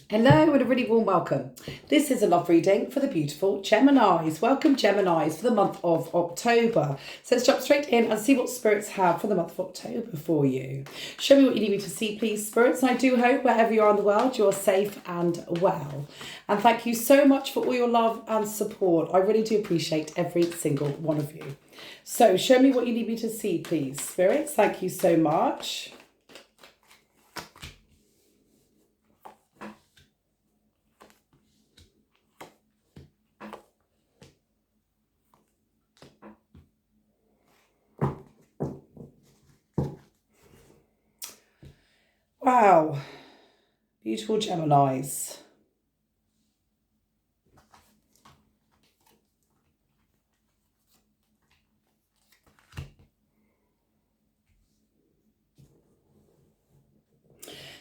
Hello and a really warm welcome. This is a love reading for the beautiful Geminis. Welcome Geminis for the month of October. So let's jump straight in and see what spirits have for the month of October for you. Show me what you need me to see, please, spirits. And I do hope wherever you are in the world, you're safe and well. And thank you so much for all your love and support. I really do appreciate every single one of you. So show me what you need me to see, please, spirits. Thank you so much. Wow, beautiful Geminis.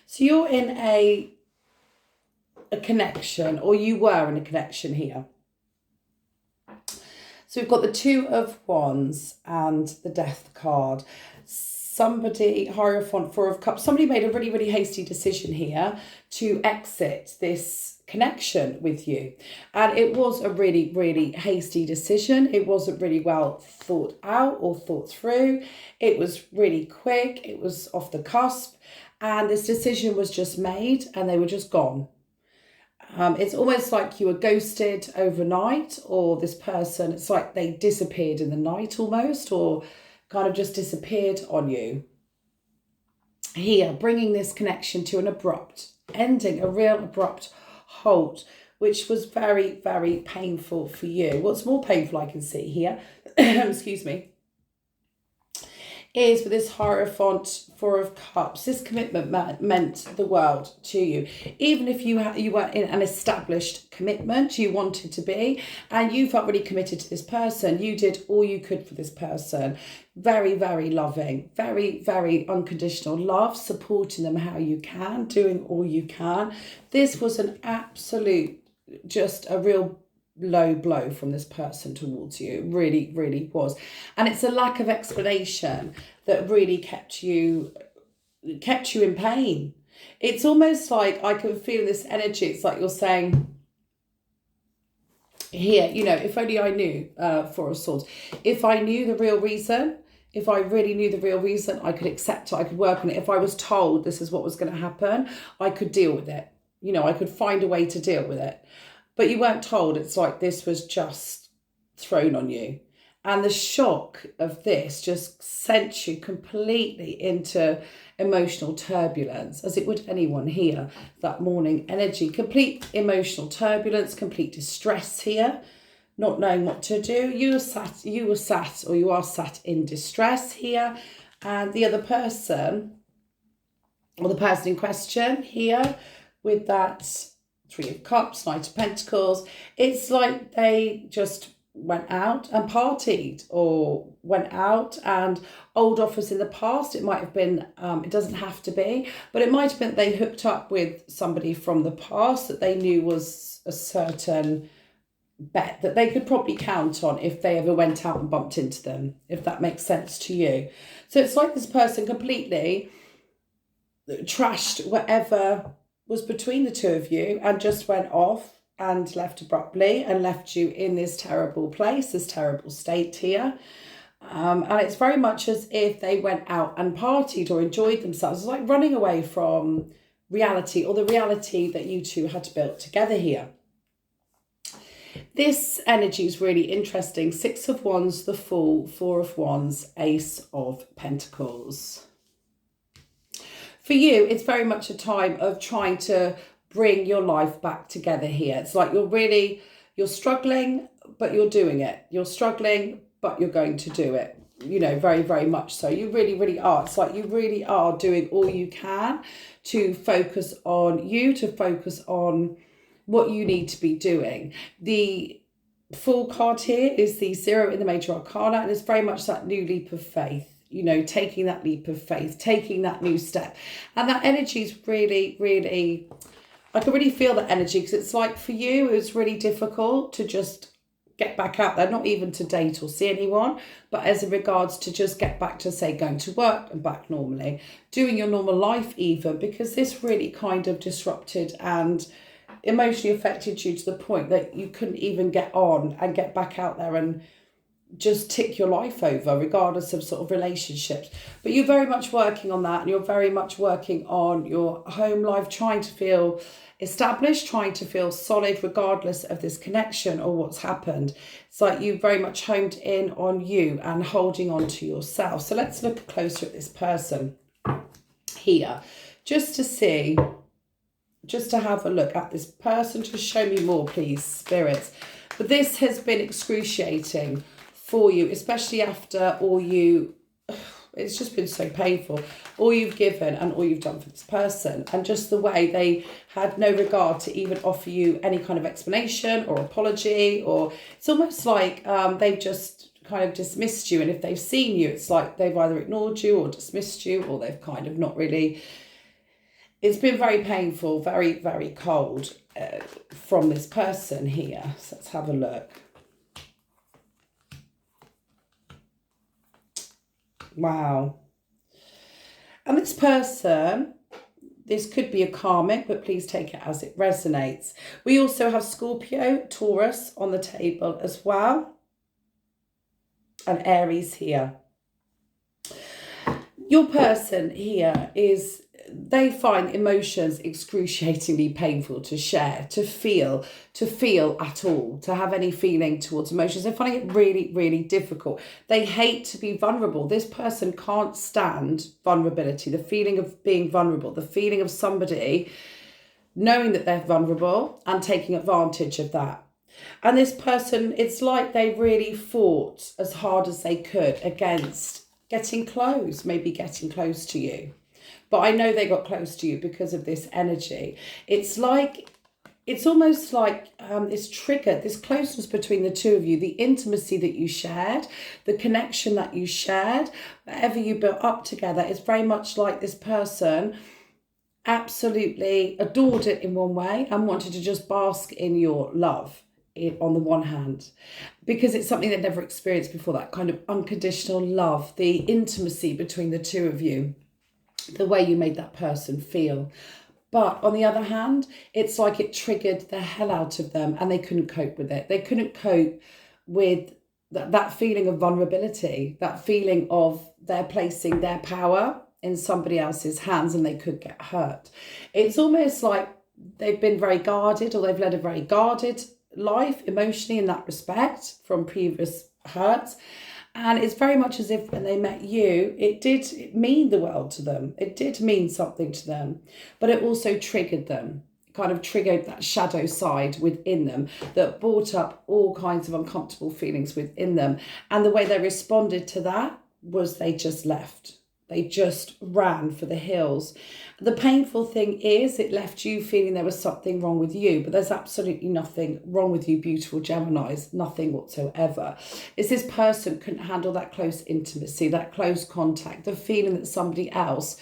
So you're in a connection, or you were in a connection here. So we've got the Two of Wands and the Death card. Somebody, Hierophant, Four of Cups, somebody made a really, really hasty decision here to exit this connection with you. And it was a really, really hasty decision. It wasn't really well thought out or thought through. It was really quick. It was off the cusp. And this decision was just made and they were just gone. It's almost like you were ghosted overnight, or this person, it's like they disappeared in the night almost, or kind of just disappeared on you. Here, bringing this connection to an abrupt ending, a real abrupt halt, which was very, very painful for you. What's more painful I can see here, excuse me, is with this Hierophant, Four of Cups, this commitment meant the world to you. Even if you were in an established commitment, you wanted to be, and you felt really committed to this person. You did all you could for this person. Very, very loving, very, very unconditional love, supporting them how you can, doing all you can. This was an absolute, just a real low blow from this person towards you. It really, really was. And it's a lack of explanation that really kept you in pain. It's almost like I can feel this energy. It's like you're saying here, you know, if only I knew, Four of Swords, if I knew the real reason, if I really knew the real reason, I could accept it, I could work on it. If I was told this is what was going to happen, I could deal with it. You know, I could find a way to deal with it. But you weren't told. It's like this was just thrown on you. And the shock of this just sent you completely into emotional turbulence, as it would anyone here that morning. Energy, complete emotional turbulence, complete distress here, not knowing what to do. You are sat in distress here. And the other person, or the person in question here, with that Three of Cups, Knight of Pentacles, it's like they just went out and partied, or went out and old offers in the past. It might have been, it doesn't have to be, but it might have been they hooked up with somebody from the past that they knew was a certain bet that they could probably count on if they ever went out and bumped into them, if that makes sense to you. So it's like this person completely trashed whatever was between the two of you and just went off and left abruptly and left you in this terrible place, this terrible state here. And it's very much as if they went out and partied or enjoyed themselves. It's like running away from reality, or the reality that you two had built together here. This energy is really interesting. Six of Wands, the Fool, Four of Wands, Ace of Pentacles. For you, it's very much a time of trying to bring your life back together here. It's like you're struggling, but you're doing it. You're struggling, but you're going to do it. You know, very, very much so. You really, really are. It's like you really are doing all you can to focus on you, to focus on what you need to be doing. The Fool card here is the 0 in the Major Arcana, and it's very much that new leap of faith. You know, taking that leap of faith, taking that new step. And that energy is really, really, I can really feel that energy, because it's like for you, it was really difficult to just get back out there, not even to date or see anyone, but as in regards to just get back to, say, going to work and back normally, doing your normal life even, because this really kind of disrupted and emotionally affected you to the point that you couldn't even get on and get back out there and just tick your life over, regardless of sort of relationships. But you're very much working on that, and you're very much working on your home life, trying to feel established, trying to feel solid regardless of this connection or what's happened. It's like you very much homed in on you and holding on to yourself. So let's look closer at this person here, just to see, just to have a look at this person. Just show me more, please, spirits. But this has been excruciating for you, especially after all it's just been so painful, all you've given and all you've done for this person, and just the way they had no regard to even offer you any kind of explanation or apology, or it's almost like they've just kind of dismissed you, and if they've seen you, it's like they've either ignored you or dismissed you, or they've kind of not really. It's been very painful, very, very cold from this person here. So let's have a look. Wow. And this person, this could be a karmic, but please take it as it resonates. We also have Scorpio, Taurus on the table as well, and Aries here. Your person here is, they find emotions excruciatingly painful to share, to feel at all, to have any feeling towards emotions. They're finding it really, really difficult. They hate to be vulnerable. This person can't stand vulnerability, the feeling of being vulnerable, the feeling of somebody knowing that they're vulnerable and taking advantage of that. And this person, it's like they really fought as hard as they could against getting close, maybe getting close to you. But I know they got close to you because of this energy. It's like, it's almost like it's triggered, this closeness between the two of you, the intimacy that you shared, the connection that you shared, whatever you built up together. It's very much like this person absolutely adored it in one way and wanted to just bask in your love on the one hand, because it's something they've never experienced before, that kind of unconditional love, the intimacy between the two of you, the way you made that person feel. But on the other hand, it's like it triggered the hell out of them and they couldn't cope with it. They couldn't cope with that feeling of vulnerability, that feeling of they're placing their power in somebody else's hands and they could get hurt. It's almost like they've been very guarded, or they've led a very guarded life emotionally in that respect from previous hurts. And it's very much as if when they met you, it did mean the world to them. It did mean something to them, but it also triggered them, kind of triggered that shadow side within them that brought up all kinds of uncomfortable feelings within them. And the way they responded to that was they just left. They just ran for the hills. The painful thing is it left you feeling there was something wrong with you, but there's absolutely nothing wrong with you, beautiful Geminis, nothing whatsoever. It's this person couldn't handle that close intimacy, that close contact, the feeling that somebody else,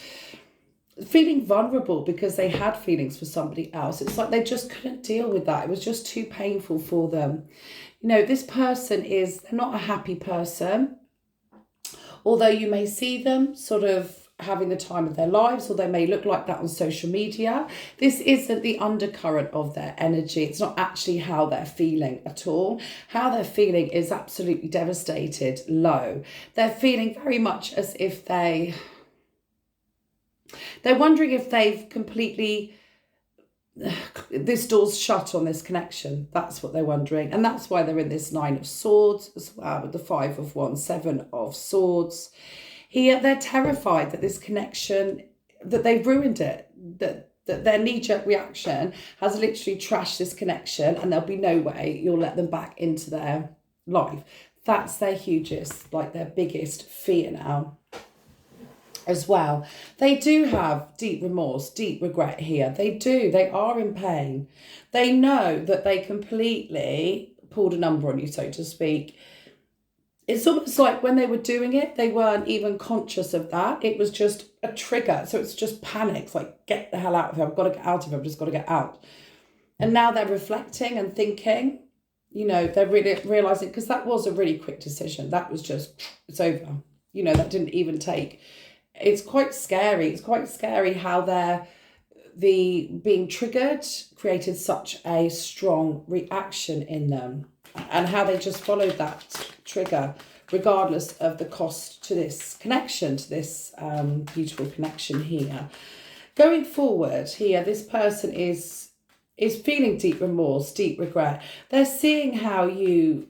feeling vulnerable because they had feelings for somebody else. It's like they just couldn't deal with that. It was just too painful for them. You know, this person they're not a happy person. Although you may see them sort of having the time of their lives, or they may look like that on social media, this isn't the undercurrent of their energy. It's not actually how they're feeling at all. How they're feeling is absolutely devastated, low. They're feeling very much as if they're wondering if they've completely, this door's shut on this connection. That's what they're wondering. And that's why they're in this 9 of Swords as well, with the 5 of Wands, 7 of Swords. Here, they're terrified that this connection, that they've ruined it, that their knee-jerk reaction has literally trashed this connection, and there'll be no way you'll let them back into their life. That's their hugest, like their biggest fear now. As well, they do have deep remorse, deep regret here. They do. They are in pain. They know that they completely pulled a number on you, so to speak. It's almost like when they were doing it, they weren't even conscious of that. It was just a trigger. So it's just panic. It's like, get the hell out of here. I've got to get out of here. I've just got to get out. And now they're reflecting and thinking, You know, they're really realising, because that was a really quick decision. That was just, it's over. You know, that didn't even take, it's quite scary. It's quite scary how the being triggered created such a strong reaction in them, and how they just followed that trigger regardless of the cost to this connection, to this beautiful connection here. Going forward here, this person is feeling deep remorse, deep regret. They're seeing how you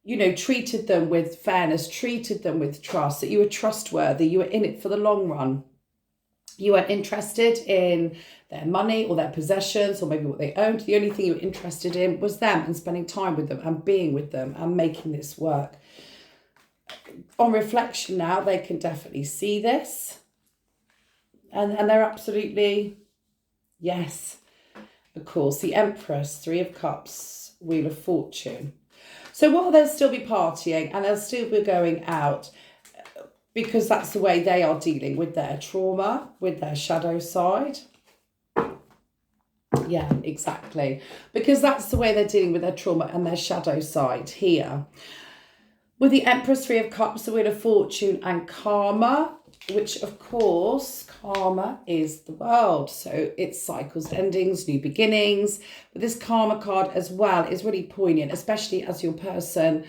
know, treated them with fairness, treated them with trust, that you were trustworthy, you were in it for the long run. You weren't interested in their money or their possessions or maybe what they owned. The only thing you were interested in was them and spending time with them and being with them and making this work. On reflection now, they can definitely see this. And they're absolutely, yes, of course. The Empress, Three of Cups, Wheel of Fortune. So while they'll still be partying and they'll still be going out, because that's the way they are dealing with their trauma, with their shadow side. Yeah, exactly. Because that's the way they're dealing with their trauma and their shadow side here. With the Empress, Three of Cups, the Wheel of Fortune and Karma, which of course, karma is the world. So it's cycles, endings, new beginnings. But this Karma card as well is really poignant, especially as your person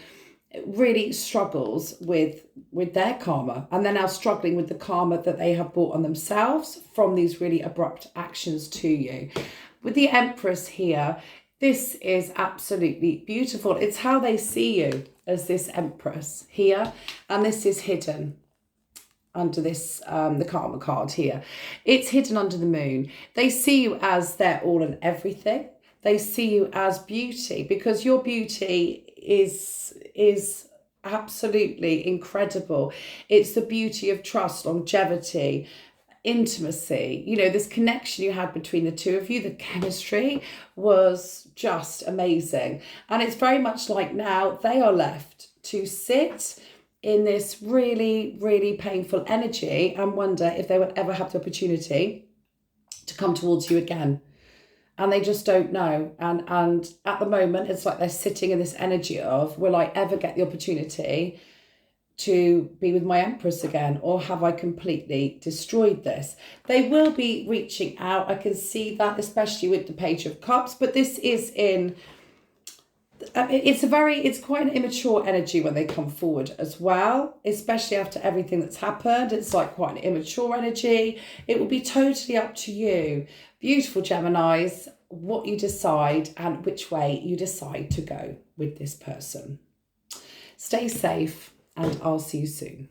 really struggles with their karma, and they're now struggling with the karma that they have brought on themselves from these really abrupt actions to you. With the Empress here, this is absolutely beautiful. It's how they see you as this Empress here, and this is hidden under this the Karma card here. It's hidden under the moon. They see you as their all and everything. They see you as beauty, because your beauty is absolutely incredible. It's the beauty of trust, longevity, intimacy. You know, this connection you had between the two of you, the chemistry was just amazing. And it's very much like now they are left to sit in this really, really painful energy and wonder if they would ever have the opportunity to come towards you again. And they just don't know. And at the moment, it's like they're sitting in this energy of, will I ever get the opportunity to be with my Empress again? Or have I completely destroyed this? They will be reaching out. I can see that, especially with the Page of Cups. But this is in, it's quite an immature energy when they come forward as well, especially after everything that's happened. It's like quite an immature energy. It will be totally up to you. Beautiful Geminis, what you decide and which way you decide to go with this person. Stay safe, and I'll see you soon.